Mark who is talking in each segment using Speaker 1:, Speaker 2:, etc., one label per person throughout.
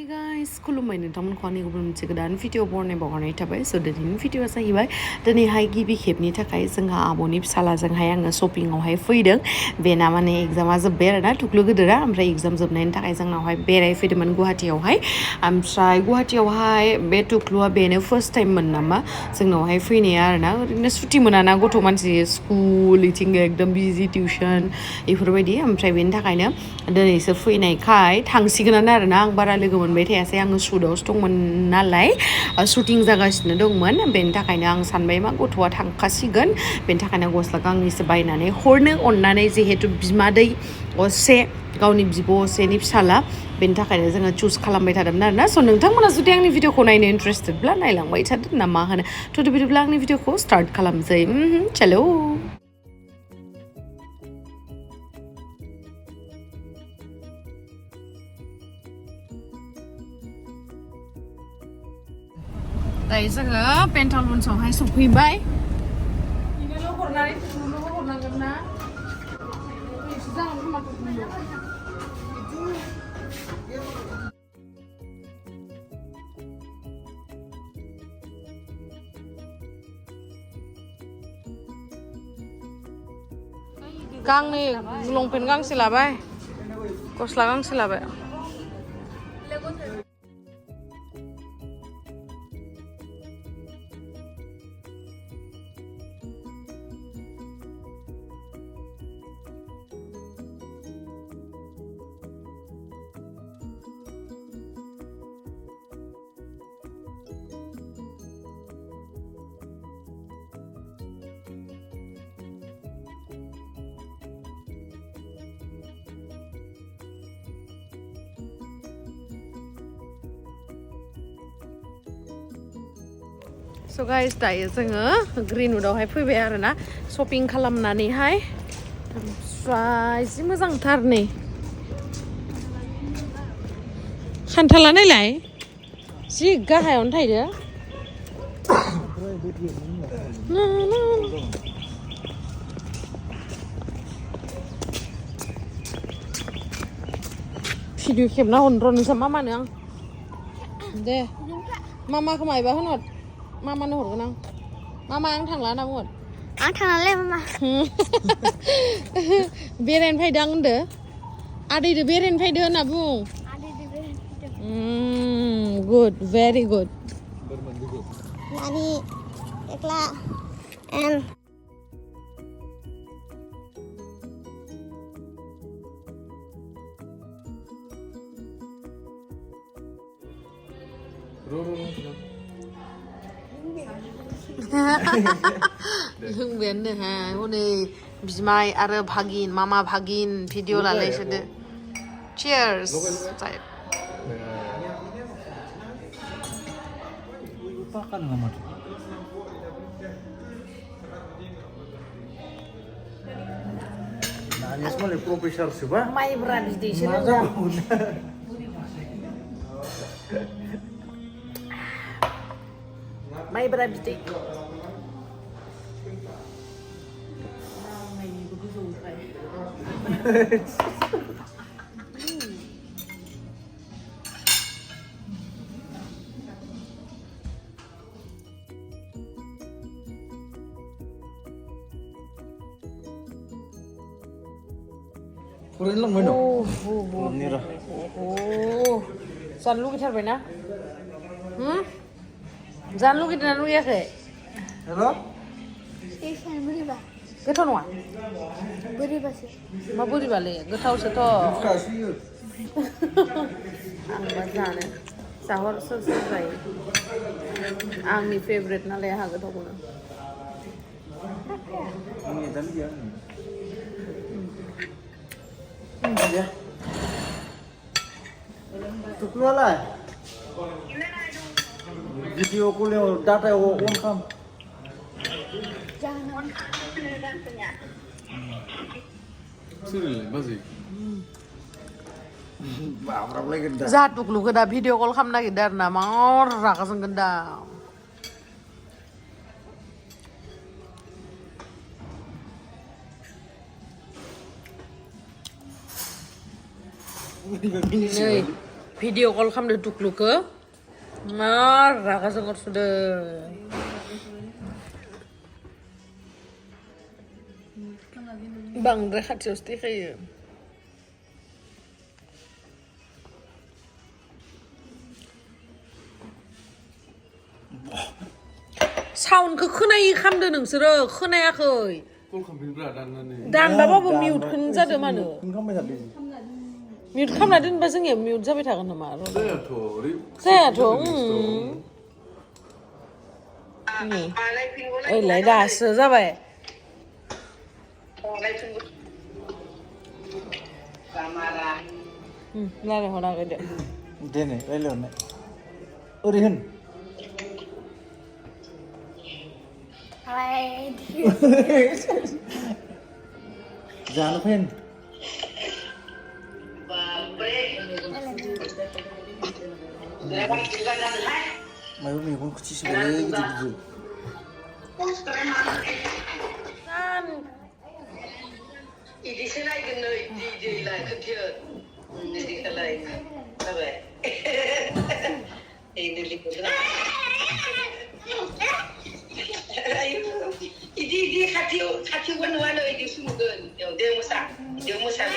Speaker 1: Hey guys, Khulumbai नोंथांमोनखौ आंनि गुबुन मोनसे गोदान भिडिअ बरनाय बावहरनाय थाबाय स' दिनैनि भिडिअआ जाहैबाय दिनैहाय गिबि खेबनि थाखाय जोंहा आब'नि फिसालाजोंहाय आङो शपिंआवहाय फैदों बेना माने एग्जामा जोब्बाय आरोना थुख्लु गिदिरा ओमफ्राय एग्जाम जोबनायनि थाखाय जोंनावहाय बेरायफैदोंमोन गुवाहाटीयावहाय ओमफ्राय गुवाहाटीयावहाय बे थुख्लुआ बेनो फार्स्ट टाइममोन नामा जोंनावहाय फैनाया आरोना ओरैनो सुटि मोनाना गथ' मानसि स्कुल इथिं एकदम बिजि टिउसन बेफोरबायदि ओमफ्राय बेनि थाखायनो दिनैसो फैनायखाय थांसिगोनानो आरोना आं बारा लोगो मोनबाय थायासै आङो शुटआवसो दंमोन नालाय शुटिं जागासिनो दंमोन बेनि थाखायनो आं सानबाय मा गथ'आ थांखासिगोन बेनि थाखायनो गस्ला गांनैसो बायनानै हरनो अननानै जिहेतु बिमादै असे गावनि बिब' असेनि फिसाला बेनि थाखायनो जोङो चुज खालामबाय थादोंमोन आरोना स' नोंथांमोना जुदि आंनि भिडिअखौ नायनो इन्टारेस्टेडब्ला नायलांबाय थादो ना मा होनो थ' बिदिब्ला आंनि भिडिअखौ स्टार्ट खालामसै चलो दायो जोङो पेन्टाल मन्सआवहाय सफैबाय बिनोल' हरनानै थुख्लुनोबो हरनांगोन ना एसे जागोन खोमा थुख्लुनो गांनै लंपेन्ट गांसे लाबाय गस्ला गांसे लाबाय स' गाइस दायो जोङो ग्रिनवुडआवहाय फैबाय आरोना शपिं खालामनानैहाय ओमफ्राय जि मोजांथार नै खान्थाला नायलाय जि गाहायावनो थायदो भिडिअ खेबना हरनो र' नोंसा मामानो आं दे मामाखौ मायबा होनहर मामानो हरगोन आं मामा आं थांला होनना बुंहर
Speaker 2: आं थांलालै मामा
Speaker 1: बेरायनो फैदों आं होनदो आदैदो बेरायनो फैदो होनना बुं गुड भेरि गुड
Speaker 2: नानि एकला
Speaker 1: लोंबायानो हा हनै बिमाय आरो भागिन मामा भागिन भिडिअ लालायसोदो चियार्स माइब्रा बिदैसो लोंदों माइब्रा बिदै जानो लुगैथारबायना जानो लुगैदोंना लुगैयाखै गोथाव नङा
Speaker 2: बोरैबासो
Speaker 1: मा बोरैबालै गोथावसोथ' आंबा जानो जाहर सोर सोर जायो आंनि फेभरेट नालाय आंहा गोथावखौनो
Speaker 3: Tuklualah. Video call yang data yang on cam.
Speaker 2: jangan on datanya
Speaker 3: Serius, masih. Bapak lagi dah.
Speaker 1: जा टुक्लुखौ दा भिडिअ कल खालामनो नागिरदों आरो ना मार रागा जोंगोन दा नै भिडिअ कल खालामदो टुक्लुखौ मा रागा जोंहर सुदो बांद्राय खाथियावसो देखायो साउन्डखौ खोनायै खालामदो नोंसोरो खोनायाखै
Speaker 3: कल खालामफिनब्रा दाननानै
Speaker 1: दानबाबो मिउटखौनो जादो मानो
Speaker 3: खालामबाय थादों
Speaker 1: मिउट खालामना दोनबा जोंनिया मिउट जाबाय थागोन नामा
Speaker 3: जायाथ'
Speaker 1: ओइलाय दासो जाबाय रायलायहराखै दे
Speaker 3: देनै रायलायहरनाय ओरै होन जानो फैन मायबा मेगन खुथिसिबायलै गिदिर गिदिर
Speaker 4: इदिसो नायगोन नै दैलाय खोथियो इदिखौलाय जाबाय इदि खाथियावबो नुवा नै इदि सुनुगोन दे मोसागोन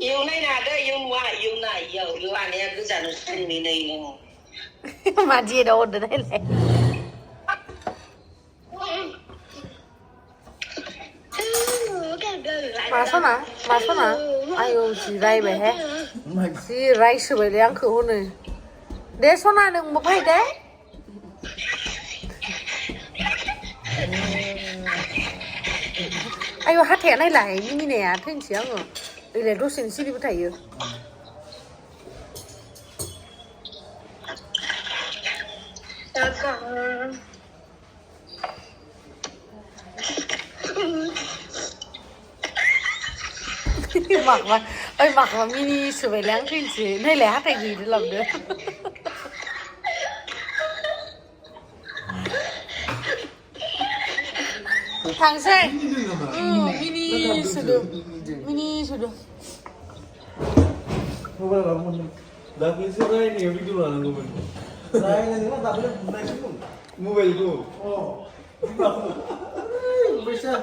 Speaker 4: इयाव नायनो हादो इयाव नुवा इयाव नाय इयाव आनैया गोजानाव सुनि नै नों
Speaker 1: मादि एदाव हरदो नायलाय मासना आयौ जि रायबायहाय जि रायसोबायलै आंखौ हनै दे सना नोंबो फै दे आयौ हाथाया नायलाय मिनिनाया थैनोसै आङो ओरैलाय दसेनो सिरिबो थायो माखबा मिनिसोबायलै आं थैनोसै नायलाय हाथाय गैयिदो लाबोदो थांसै मिनिसोदो
Speaker 3: मबाइल लाबोमोन दाख्लैसो रायनायाव भिडिअ लानांगौमोन रायलायनोना दाख्लै बुनायसो मबाइलखौ फैसा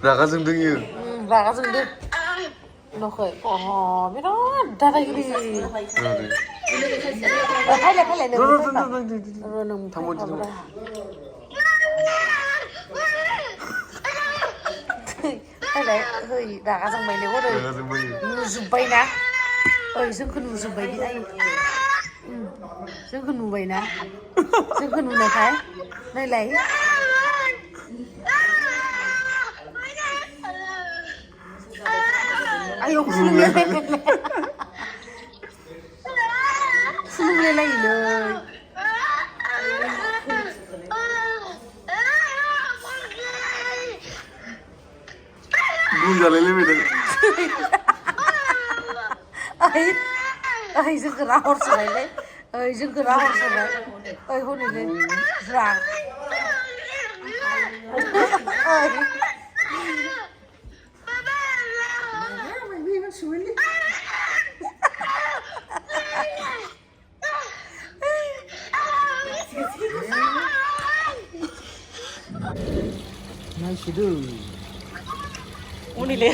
Speaker 3: रागा जोंदों इयो
Speaker 1: रागा जोंदो नखै बिराद दादागिरि फैलाय नों फैलाय है रागा जोंबायलै हरै नुजोब्बायना ओइ जोंखौ नुजोब्बायदि आयौ जोंखौ नुबायना जोंखौ नुनायखाय नायलाय आयौ खुलुमलायलायोलै
Speaker 3: बुंजालायलायबाय
Speaker 1: ओइ जोंखौ राहरसोबायलै ओइ जोंखौ राहरसोबाय ओइ हनैलै ज्रा
Speaker 3: नायसोदो
Speaker 1: हनैलै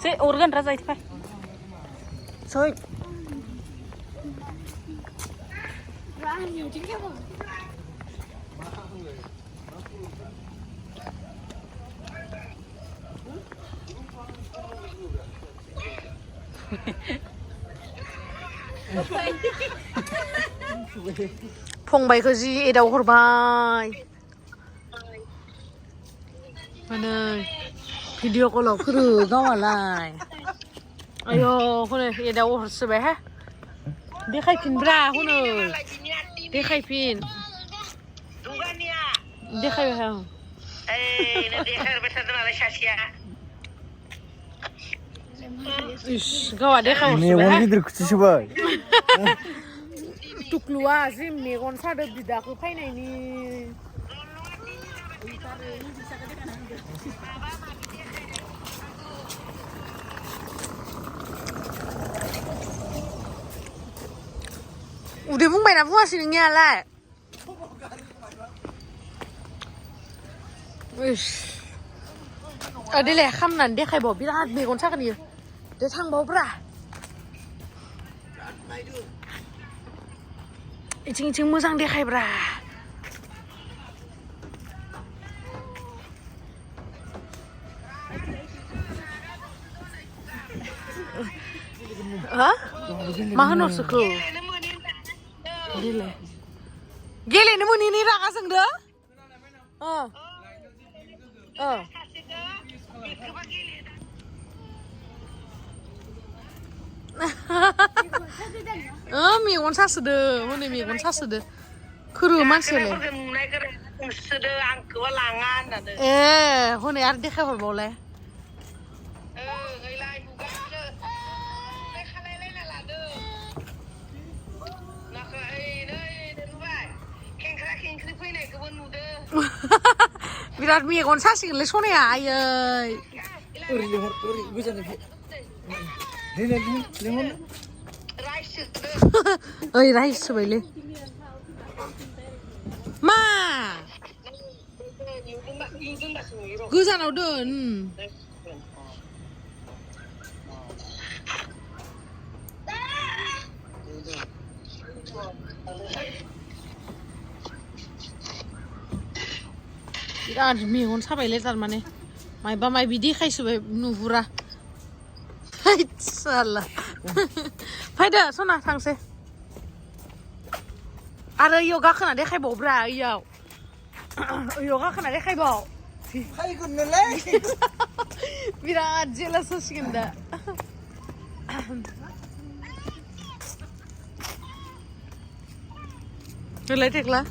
Speaker 1: Say, organ ra जायथि फै सै फंबायखौ जि एदाव हरबाय माने भिडिअ कलाव खोरो गावालाय आयौ हनै एदाव हरसोबाय हा देखायफिनब्रा हनै देखायफिन देखायबाय आं
Speaker 4: nanti harus betul malah sasia.
Speaker 1: Ish, kau ada kau
Speaker 3: मेगन गिदिर खुथिसोबाय
Speaker 1: Tukluwa sih megon sada bidaku ini. Udah mungkin apa sih nengnya lah. Ish, ada leh kam nanti kayak bawa bilang megon sada nih, dia tang bawa berah. Icing mwjang dia kayak berah. Hah? Mahal suku. Gile nemu ni raka sengda? Megon sasede, hwnna megon sasede. Kuru mansele. Hwnna ar dekha horbole. Birat megon sasigenle sonaya ayay.
Speaker 3: Uri lehor uri gujana lehor
Speaker 1: Oi rice baile. Ma. Gujana udun. Birat megon sabaile tarmane. Maiba mai bidi khaisubai nuhura. Hai salah. Faida sona थांसै. आरो योगा खोना देखायबाव ब्रा इयाव. योगा खोना देखायबाव.
Speaker 3: खायगोन नालाय
Speaker 1: बिराद जेलास जासिगोन दा. Relay tekla.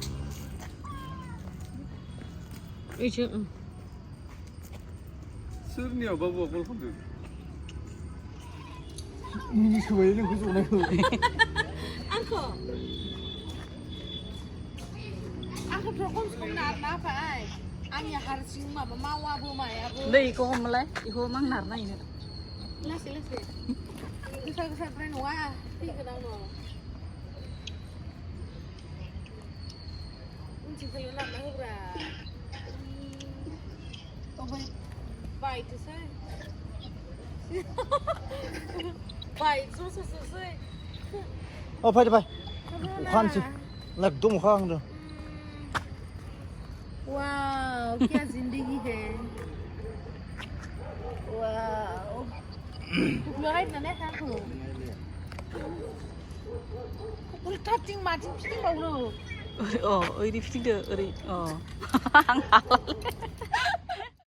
Speaker 1: Ichi.
Speaker 3: सोरनियाव बाबुआ कल खालामदों मिनिसोबाय नोंखौ जनायखौ
Speaker 1: आंखौ प्रकम नारना फाय आंनि हारसिं माबा मावाबो मायाबो
Speaker 5: दै इखौ हमलाय इखौ मा नारना इनो
Speaker 1: लासै गोसा गोसाद्राय नङा फैगोन आंनाव उनथिंजाय लांना होब्रा बायथोसै बायथोसै
Speaker 3: फैदो फै अखा हानोसै एकदम अखा हांदों
Speaker 1: वाव क्या जिंदगी है वाव कुकुरहाय नाने हाखौ उल्टाथिं माथिं फिदिंबावनो
Speaker 5: ओरै फिदिंदो ओरै